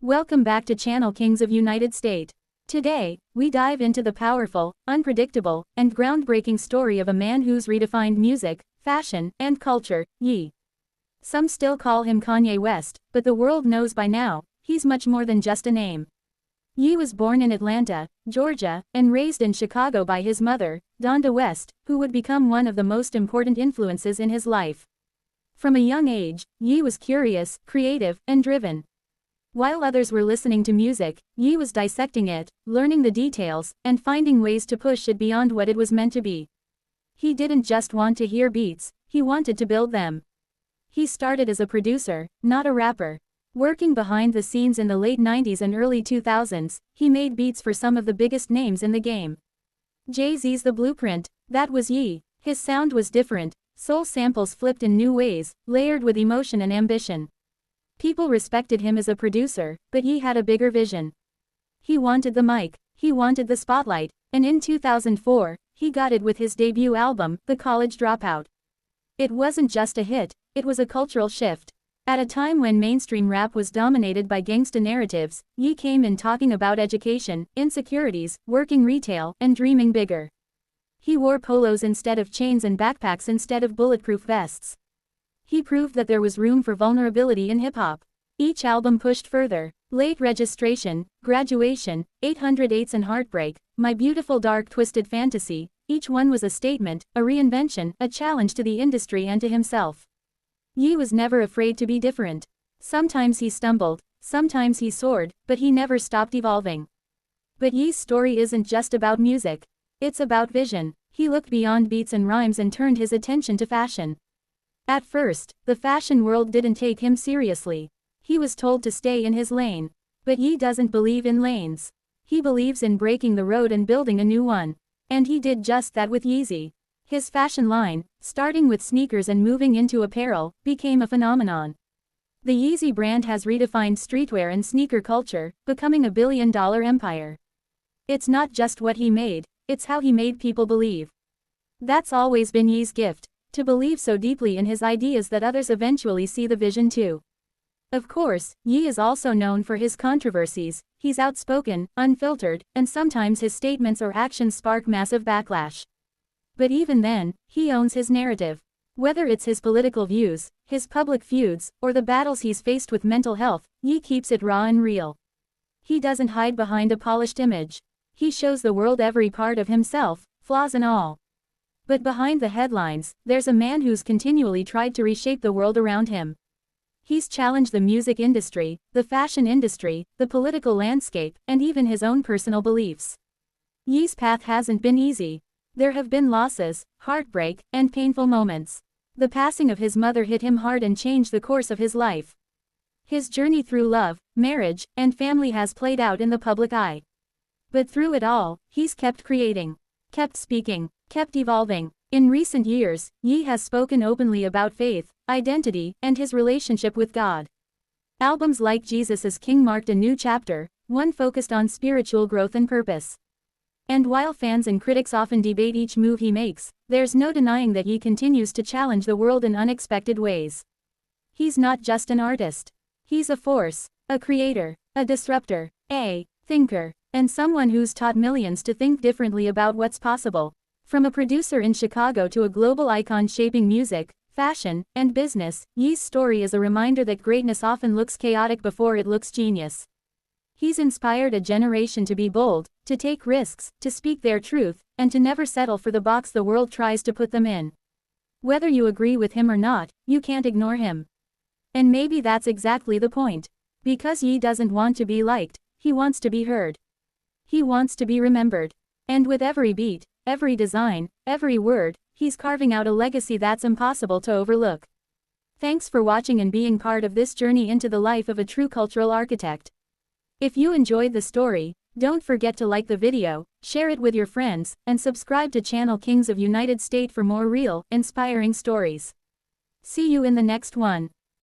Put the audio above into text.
Welcome back to Channel Kings of United States. Today, we dive into the powerful, unpredictable, and groundbreaking story of a man who's redefined music, fashion, and culture, Ye. Some still call him Kanye West, but the world knows by now, he's much more than just a name. Ye was born in Atlanta, Georgia, and raised in Chicago by his mother, Donda West, who would become one of the most important influences in his life. From a young age, Ye was curious, creative, and driven. While others were listening to music, Ye was dissecting it, learning the details, and finding ways to push it beyond what it was meant to be. He didn't just want to hear beats, he wanted to build them. He started as a producer, not a rapper. Working behind the scenes in the late 90s and early 2000s, he made beats for some of the biggest names in the game. Jay-Z's The Blueprint, that was Ye. His sound was different, soul samples flipped in new ways, layered with emotion and ambition. People respected him as a producer, but he had a bigger vision. He wanted the mic, he wanted the spotlight, and in 2004, he got it with his debut album, The College Dropout. It wasn't just a hit, it was a cultural shift. At a time when mainstream rap was dominated by gangsta narratives, Ye came in talking about education, insecurities, working retail, and dreaming bigger. He wore polos instead of chains and backpacks instead of bulletproof vests. He proved that there was room for vulnerability in hip-hop. Each album pushed further. Late Registration, Graduation, 808s and Heartbreak, My Beautiful Dark Twisted Fantasy, each one was a statement, a reinvention, a challenge to the industry and to himself. Ye was never afraid to be different. Sometimes he stumbled, sometimes he soared, but he never stopped evolving. But Ye's story isn't just about music. It's about vision. He looked beyond beats and rhymes and turned his attention to fashion. At first, the fashion world didn't take him seriously. He was told to stay in his lane. But Ye doesn't believe in lanes. He believes in breaking the road and building a new one. And he did just that with Yeezy. His fashion line, starting with sneakers and moving into apparel, became a phenomenon. The Yeezy brand has redefined streetwear and sneaker culture, becoming a billion-dollar empire. It's not just what he made, it's how he made people believe. That's always been Ye's gift. To believe so deeply in his ideas that others eventually see the vision too. Of course, Ye is also known for his controversies. He's outspoken, unfiltered, and sometimes his statements or actions spark massive backlash. But even then, he owns his narrative. Whether it's his political views, his public feuds, or the battles he's faced with mental health, Ye keeps it raw and real. He doesn't hide behind a polished image. He shows the world every part of himself, flaws and all. But behind the headlines, there's a man who's continually tried to reshape the world around him. He's challenged the music industry, the fashion industry, the political landscape, and even his own personal beliefs. Ye's path hasn't been easy. There have been losses, heartbreak, and painful moments. The passing of his mother hit him hard and changed the course of his life. His journey through love, marriage, and family has played out in the public eye. But through it all, he's kept creating, kept speaking, kept evolving. In recent years, Ye has spoken openly about faith, identity, and his relationship with God. Albums like Jesus is King marked a new chapter, one focused on spiritual growth and purpose. And while fans and critics often debate each move he makes, there's no denying that Ye continues to challenge the world in unexpected ways. He's not just an artist. He's a force, a creator, a disruptor, a thinker, and someone who's taught millions to think differently about what's possible. From a producer in Chicago to a global icon shaping music, fashion, and business, Ye's story is a reminder that greatness often looks chaotic before it looks genius. He's inspired a generation to be bold, to take risks, to speak their truth, and to never settle for the box the world tries to put them in. Whether you agree with him or not, you can't ignore him. And maybe that's exactly the point. Because Ye doesn't want to be liked, he wants to be heard. He wants to be remembered. And with every beat, every design, every word, he's carving out a legacy that's impossible to overlook. Thanks for watching and being part of this journey into the life of a true cultural architect. If you enjoyed the story, don't forget to like the video, share it with your friends, and subscribe to Channel Kings of United States for more real, inspiring stories. See you in the next one.